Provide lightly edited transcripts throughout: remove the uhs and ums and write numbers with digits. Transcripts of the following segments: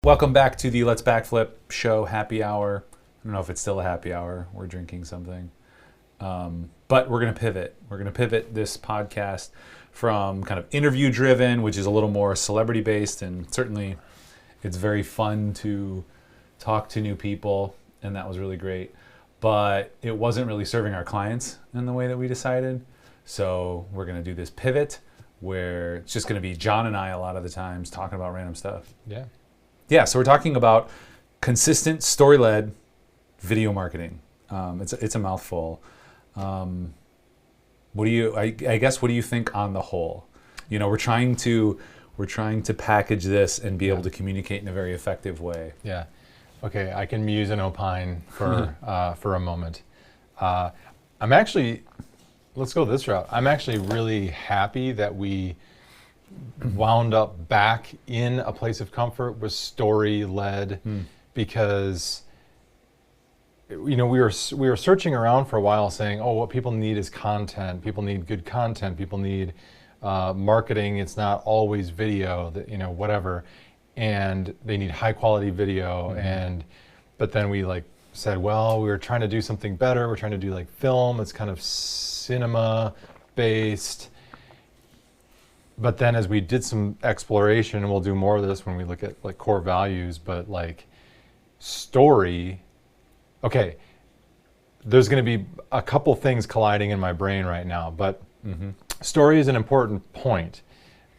Welcome back to the Let's Backflip show happy hour. I don't know if it's still a happy hour. We're drinking something. But we're going to pivot. We're going to pivot this podcast from kind of interview driven, which is a little more celebrity based, and certainly it's very fun to talk to new people, and that was really great. But it wasn't really serving our clients in the way that we decided. So we're going to do this pivot where it's just going to be John and I a lot of the times talking about random stuff. Yeah, so we're talking about consistent story-led video marketing. It's a mouthful. What do you think on the whole? You know, we're trying to package this and be able to communicate in a very effective way. Yeah. Okay, I can muse and opine for a moment. Let's go this route. I'm actually really happy that we wound up back in a place of comfort with story-led, because we were searching around for a while saying, oh, what people need is content. People need good content. People need marketing. It's not always video, whatever. And they need high quality video. But then we said, well, we were trying to do something better. We're trying to do film. It's kind of cinema based. But then as we did some exploration, and we'll do more of this when we look at core values, but story, okay, there's going to be a couple things colliding in my brain right now, but story is an important point.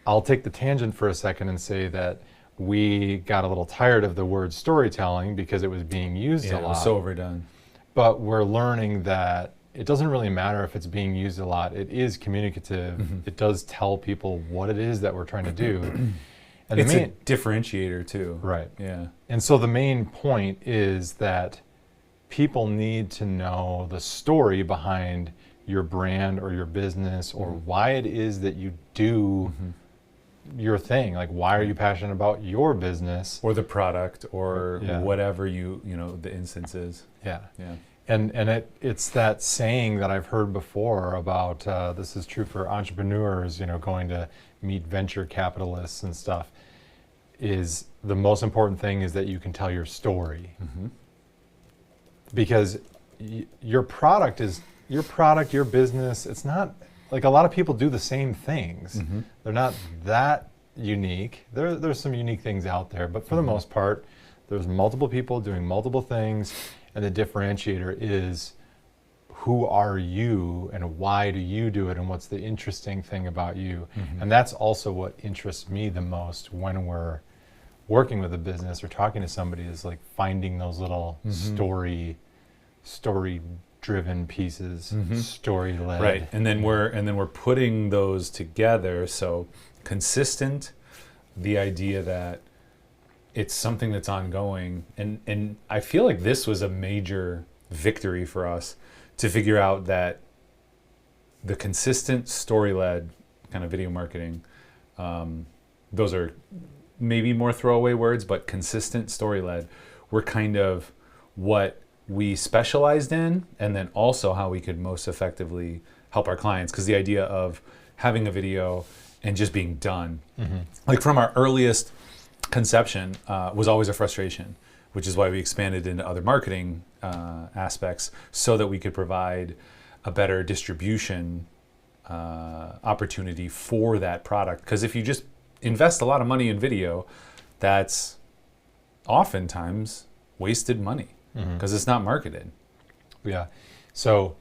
I'll take the tangent for a second and say that we got a little tired of the word storytelling because it was being used a lot. It was so overdone. But we're learning that it doesn't really matter if it's being used a lot. It is communicative. It does tell people what it is that we're trying to do. And it's a differentiator too. Right. Yeah. And so the main point is that people need to know the story behind your brand or your business or why it is that you do your thing. Why are you passionate about your business? Or the product or whatever the instance is. Yeah. Yeah. And it's that saying that I've heard before about, this is true for entrepreneurs, going to meet venture capitalists and stuff, is the most important thing is that you can tell your story. Because your product, your business, it's not, a lot of people do the same things. They're not that unique. There's some unique things out there, but for the most part, there's multiple people doing multiple things. And the differentiator is who are you and why do you do it and what's the interesting thing about you. And that's also what interests me the most when we're working with a business or talking to somebody is finding those little story-driven pieces, story-led. Right, and then we're putting those together. So consistent, the idea that it's something that's ongoing, and I feel like this was a major victory for us to figure out that the consistent story-led kind of video marketing, those are maybe more throwaway words, but consistent story-led were kind of what we specialized in, and then also how we could most effectively help our clients, because the idea of having a video and just being done, from our earliest conception was always a frustration, which is why we expanded into other marketing aspects so that we could provide a better distribution opportunity for that product. Because if you just invest a lot of money in video, that's oftentimes wasted money because it's not marketed. Yeah. So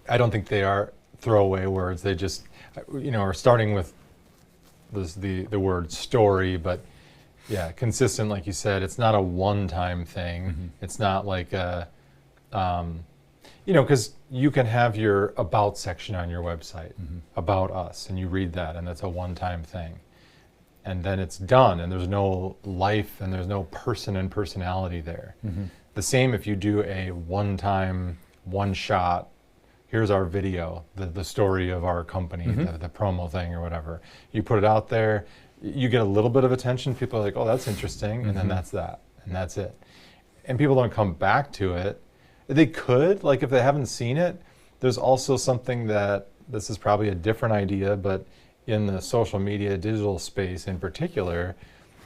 I don't think they are throwaway words. They just, are starting with the word story, but yeah, consistent, like you said, it's not a one-time thing. It's not because you can have your about section on your website, about us, and you read that, and that's a one-time thing. And then it's done, and there's no life, and there's no person and personality there. The same if you do a one-time, one-shot, here's our video, the story of our company, the promo thing or whatever. You put it out there, you get a little bit of attention. People are like, oh, that's interesting. And then that's that. And that's it. And people don't come back to it. They could, if they haven't seen it. There's also something that, this is probably a different idea, but in the social media, digital space in particular,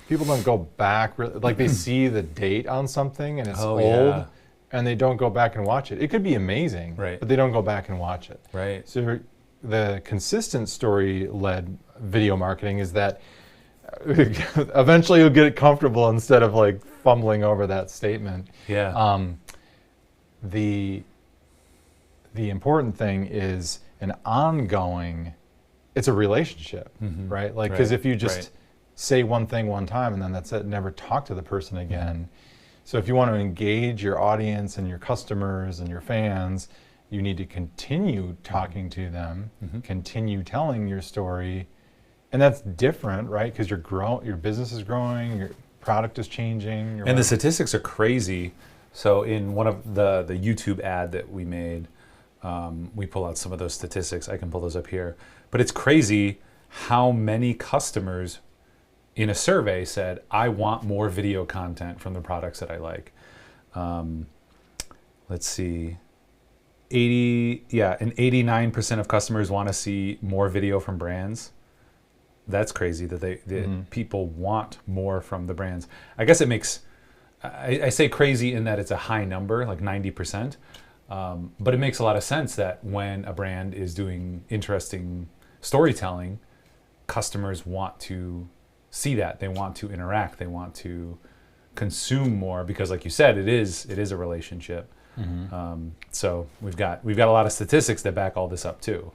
people don't go back. Like they see the date on something and it's Oh, old, yeah. and they don't go back and watch it. It could be amazing, Right. but they don't go back and watch it. Right. So the consistent story-led video marketing is that eventually you'll get it comfortable instead of like fumbling over that statement. Yeah. The important thing is an ongoing, it's a relationship, right? Like, because if you just say one thing one time and then that's it, never talk to the person again. So if you want to engage your audience and your customers and your fans, you need to continue talking to them, continue telling your story. And that's different, right? Because your business is growing, your product is changing. And the statistics are crazy. So in one of the YouTube ad that we made, we pull out some of those statistics. I can pull those up here. But it's crazy how many customers in a survey said, I want more video content from the products that I like. Let's see. 89% of customers want to see more video from brands. That's crazy that people want more from the brands. I guess it makes, I say crazy in that it's a high number, like 90%. But it makes a lot of sense that when a brand is doing interesting storytelling, customers want to see that. They want to interact. They want to consume more because, like you said, it is a relationship. So we've got a lot of statistics that back all this up too.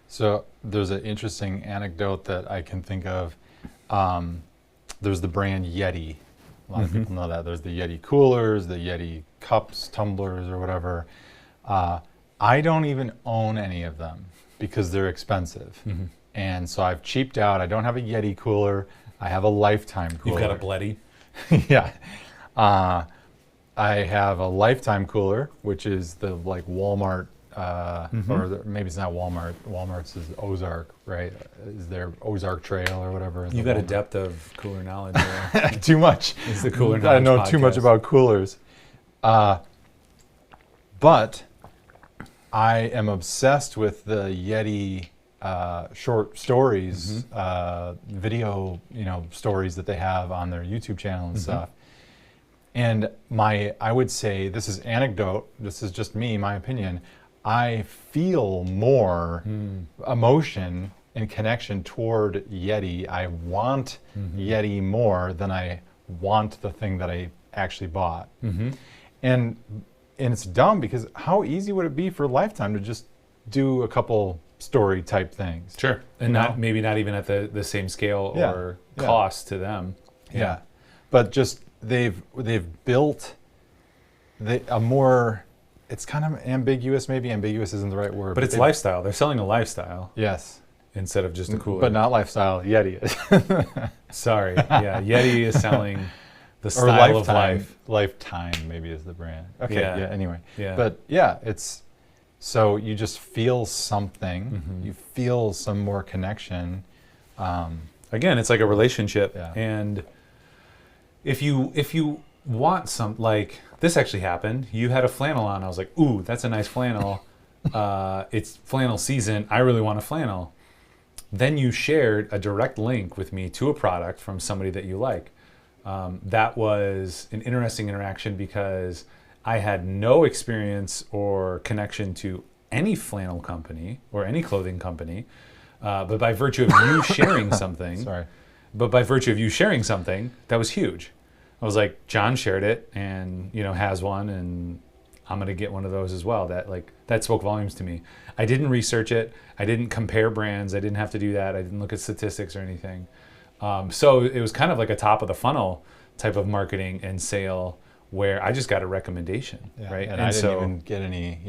So there's an interesting anecdote that I can think of. There's the brand Yeti. A lot of people know that. There's the Yeti coolers, the Yeti cups, tumblers, or whatever. I don't even own any of them because they're expensive. And so I've cheaped out. I don't have a Yeti cooler. I have a Lifetime cooler. You've got a Bloody. Yeah. I have a Lifetime cooler, which is the like Walmart, or maybe it's not Walmart. Walmart's is Ozark, right? Is their Ozark Trail or whatever? You got a depth of cooler knowledge there. Too much. It's the cooler I knowledge know too much podcast. about coolers. But I am obsessed with the Yeti short stories, video, stories that they have on their YouTube channel and stuff. And I would say, this is anecdote, this is just me, my opinion, I feel more emotion and connection toward Yeti. I want Yeti more than I want the thing that I actually bought. And it's dumb because how easy would it be for Lifetime to just do a couple story type things? Sure. And maybe not even at the same scale or cost to them. Yeah. But just they've built a more, it's kind of ambiguous, maybe ambiguous isn't the right word. But it's lifestyle. They're selling a lifestyle. Yes. Instead of just a cooler. But not lifestyle, Yeti is. Sorry. Yeah, Yeti is selling the style of life. Lifetime maybe is the brand. Okay, Yeah. Anyway. Yeah. But yeah, it's, so you just feel something. You feel some more connection. Again, it's like a relationship. Yeah. And if you want some, like, this actually happened. You had a flannel on. I was like, ooh, that's a nice flannel. It's flannel season. I really want a flannel. Then you shared a direct link with me to a product from somebody that you like. That was an interesting interaction because I had no experience or connection to any flannel company or any clothing company. But by virtue of you sharing something, that was huge. I was like, John shared it and, has one, and I'm going to get one of those as well. That spoke volumes to me. I didn't research it. I didn't compare brands. I didn't have to do that. I didn't look at statistics or anything. So it was kind of like a top of the funnel type of marketing and sale where I just got a recommendation, right? And I didn't even get any,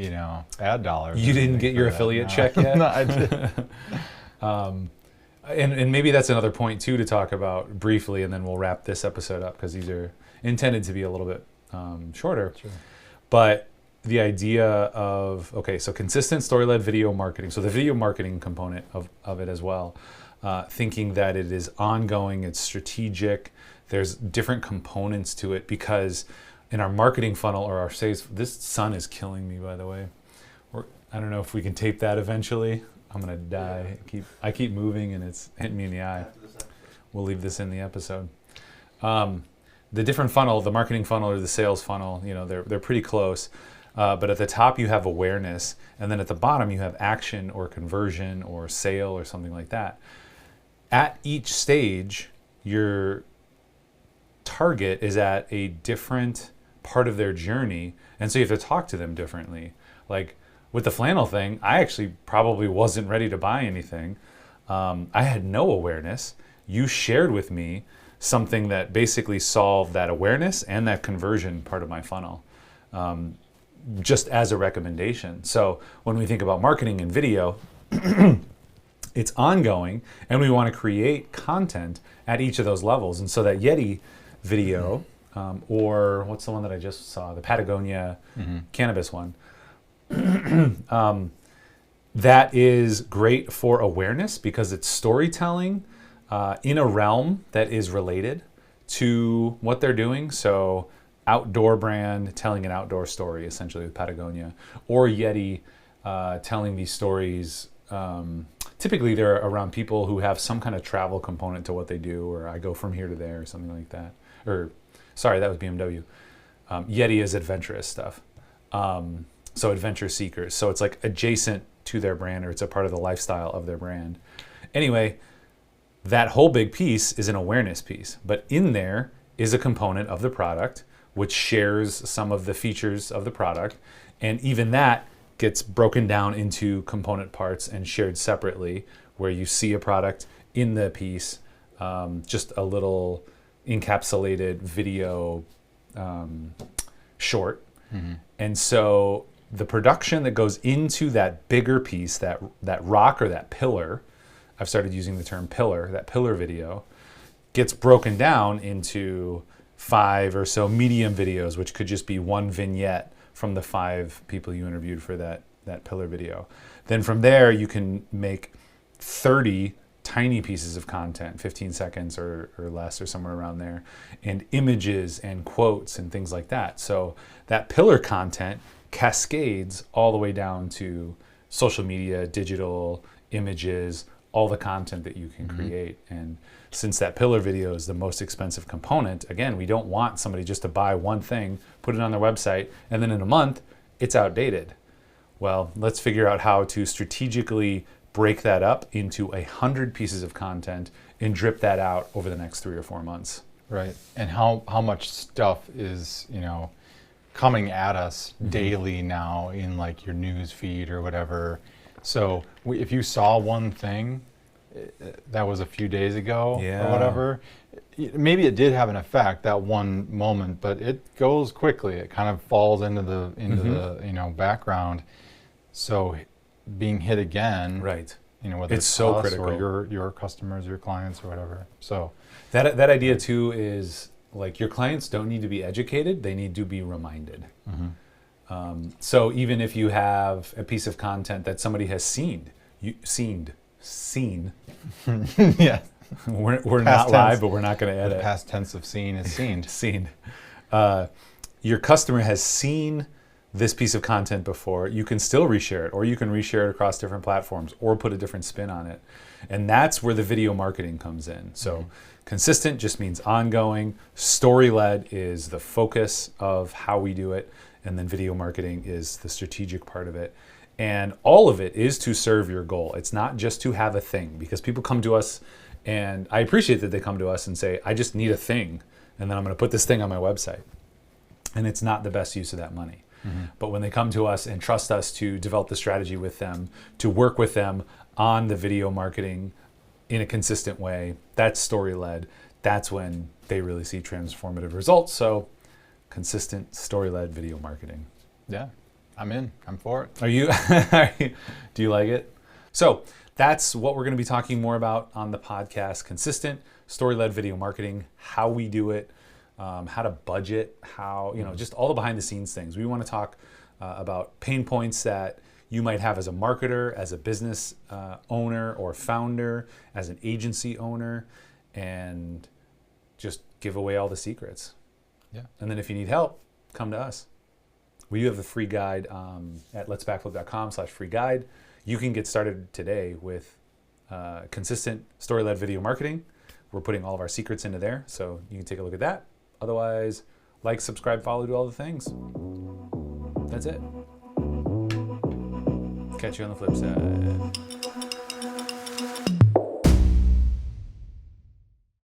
ad dollars. You didn't get your affiliate check yet? No, I did. And maybe that's another point too to talk about briefly, and then we'll wrap this episode up because these are intended to be a little bit shorter. Sure. But the idea of, so consistent story-led video marketing. So the video marketing component of it as well. Thinking that it is ongoing, it's strategic. There's different components to it because in our marketing funnel or our sales, this sun is killing me, by the way. I don't know if we can tape that eventually. I'm gonna die. I keep moving and it's hitting me in the eye. We'll leave this in the episode. The different funnel, the marketing funnel or the sales funnel, they're pretty close. But at the top you have awareness, and then at the bottom you have action or conversion or sale or something like that. At each stage, your target is at a different part of their journey, and so you have to talk to them differently. Like with the flannel thing, I actually probably wasn't ready to buy anything. I had no awareness. You shared with me something that basically solved that awareness and that conversion part of my funnel, just as a recommendation. So when we think about marketing and video, it's ongoing, and we want to create content at each of those levels. And so that Yeti video, or what's the one that I just saw, the Patagonia cannabis one, that is great for awareness because it's storytelling in a realm that is related to what they're doing. So outdoor brand telling an outdoor story, essentially, with Patagonia, or Yeti telling these stories. Typically they're around people who have some kind of travel component to what they do, or I go from here to there or something like that. Or sorry, that was BMW. Yeti is adventurous stuff. So adventure seekers. So it's like adjacent to their brand, or it's a part of the lifestyle of their brand. Anyway, that whole big piece is an awareness piece, but in there is a component of the product which shares some of the features of the product, and even that gets broken down into component parts and shared separately, where you see a product in the piece, just a little encapsulated video short. And so the production that goes into that bigger piece, that rock or that pillar, I've started using the term pillar, that pillar video, gets broken down into 5 or so medium videos, which could just be one vignette from the 5 people you interviewed for that pillar video. Then from there, you can make 30 tiny pieces of content, 15 seconds or less, or somewhere around there, and images and quotes and things like that. So that pillar content cascades all the way down to social media, digital, images, all the content that you can create. And since that pillar video is the most expensive component, again, we don't want somebody just to buy one thing, put it on their website, and then in a month, it's outdated. Well, let's figure out how to strategically break that up into 100 pieces of content and drip that out over the next 3 or 4 months. Right. And how much stuff is, coming at us daily now in like your news feed or whatever. So if you saw one thing that was a few days ago or whatever, maybe it did have an effect that one moment, but it goes quickly. It kind of falls into the background. So being hit again, right? Whether it's so us critical, or your customers, your clients, or whatever. So that idea too is like your clients don't need to be educated; they need to be reminded. So even if you have a piece of content that somebody has seen, yeah, we're not live, but we're not going to edit. The past tense of seen is seen. Seen. Your customer has seen this piece of content before. You can still reshare it, or you can reshare it across different platforms, or put a different spin on it. And that's where the video marketing comes in. So consistent just means ongoing. Story-led is the focus of how we do it. And then video marketing is the strategic part of it. And all of it is to serve your goal. It's not just to have a thing, because people come to us, and I appreciate that they come to us and say, I just need a thing, and then I'm going to put this thing on my website. And it's not the best use of that money. But when they come to us and trust us to develop the strategy with them, to work with them on the video marketing in a consistent way, that's story-led. That's when they really see transformative results. So consistent story-led video marketing. Yeah, I'm in. I'm for it. Are you? Do you like it? So that's what we're going to be talking more about on the podcast: consistent story-led video marketing, how we do it, how to budget, how, just all the behind the scenes things. We want to talk about pain points that you might have as a marketer, as a business owner or founder, as an agency owner, and just give away all the secrets. Yeah. And then if you need help, come to us. We have the free guide at letsbackflip.com/free guide. You can get started today with consistent story-led video marketing. we're putting all of our secrets into there, so you can take a look at that. Otherwise, like, subscribe, follow, do all the things. That's it. Catch you on the flip side.